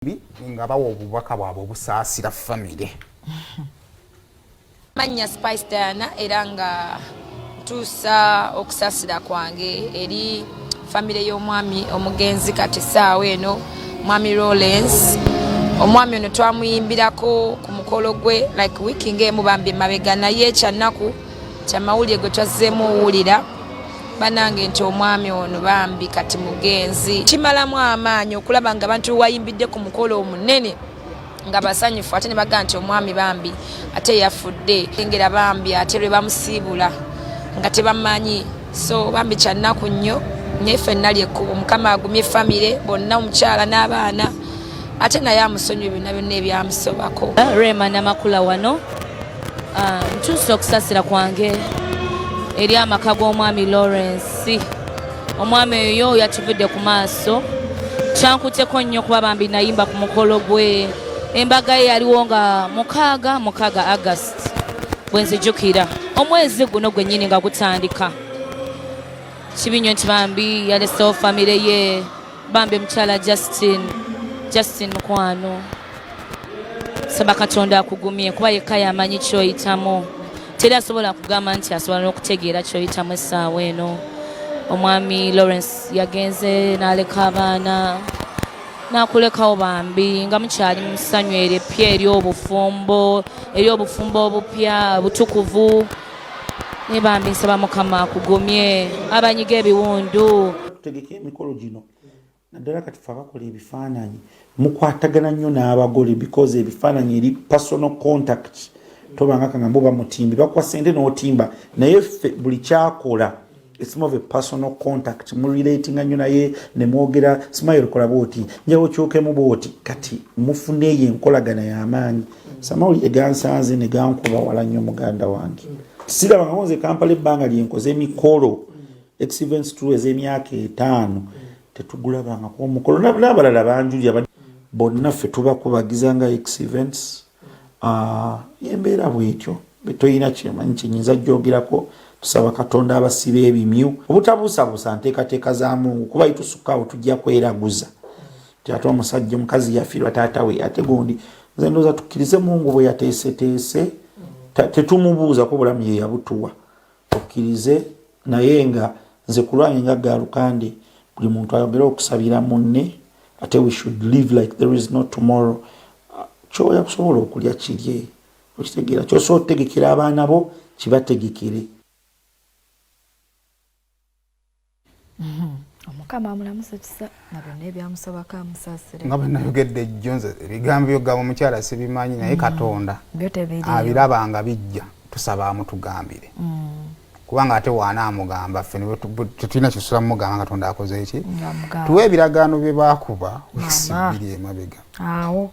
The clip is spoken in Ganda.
nga bawo obubaka bwabwe obusaasira family. Manya Spice Diana era nga tusa okusaasira kwange eri family y'omwami omugenzi kati saawa eno mwami Lawrence. Omwami ono twamuyimbirako ku mukolo gwe like wiki ng'emu bambi mabega naye ekyannaku kya mawulire gwe twazzeemu owulira banange nti omwami ono bambi kati mugenzi. Kimalamu amaanyi okulaba nga abantu wayimbidde ku mukolo omunene nga basanyufu ate ne baga nti omwami bambi ate yafudde engera bambi ate lwe bamusiibula nga tebamanyi so bambi kyannaku nnyo nyefe nali ekkubo mukama agumye famire bonna omukyala n'abaana ate naye amusonyiwe byonna byonna ebyamusobako. Rema namakula wano ntuuse okusasira kwange eri amaka g'omwami Lawrence. Omwami oyo yatuvudde ku maaso kyankuteko nnyo kuba bambi nayimba ku mukolo gwe. Embaga ye yaliwo nga mukaaga August bwe nzijukira omwezi guno gwennyini nga gutandika. Kibi nnyo nti bambi yalesewo famire ye bambi mukyala Justin Mukwano. Saba Katonda akugumye kuba yekka yamanyi kyoyitamu. Teri asobola kugamba nti asobola n'okutegeera kyoyitamu essaawa eno. Omwami Lawrence yagenze n'aleka abaana n'akulekawo bambi nga mukyali mu ssanyu ery'eppya ery'obufumbo obupya butukuvu. Ne bambi nsaba Mukama akugumye abanyiga ebiwundu. Tutegeke emikolo gino naddala kati fe abakola ebifaananyi mukwatagana nnyo n'abagole because ebifaananyi eri personal contact. Tobanga kangamba bamutimbi bakuwa ssente n'otimba naye ffe buli kyakola it's more of a personal contact mu relating nnyo naye ne mwogera Smile kola bwoti njawo kyokemu bwoti kati mufuneyo enkolagana y'amaanyi. Samawulire gansanze ne gankuba wala nnyo muganda wange. Siraba nga nze Kampala ebbanga lyenkoze emikolo events tu ez'emyaka 5 tetugulabanga ku omukolo n'abalala banjulira bonna ffe tubakubagiza nga events. Yembeera bwetyo betoyina kyemanyi kyenyinza jjogerako tusaba Katonda abasibe ebimyu obutabuusabuusa nteekateeka za Mungu kuba itusukaawo tujja kweraguza ate omusajja mukazi yafiirwa taata we ate gundi nze ndowooza tukkirize Mungu bwe yateeseteese tetumubuuza ko bulamu ye yabutuwa tukkirize naye nga nze kulwange nga Galukande buli muntu ayogera okusabira munne ate we should live like there is no tomorrow. Kyoya kusobola okulya kirye okitegeera kyosobola otegekera abaana bo kibategekere. Omukama amulamusa kisa na byonna ebyamusobako amusaasire. Nga bwe nayogedde jjo nze ebigambo by'ogamba omukyala sibimanyi naye Katonda abiraba nga bijja tusaba amutugambire. Kubanga ate waanaamugamba ffe tetulina kisula mugamba Katonda akoze eki tuwe ebiragaano bye baakuba wiki 2 emabega. Awo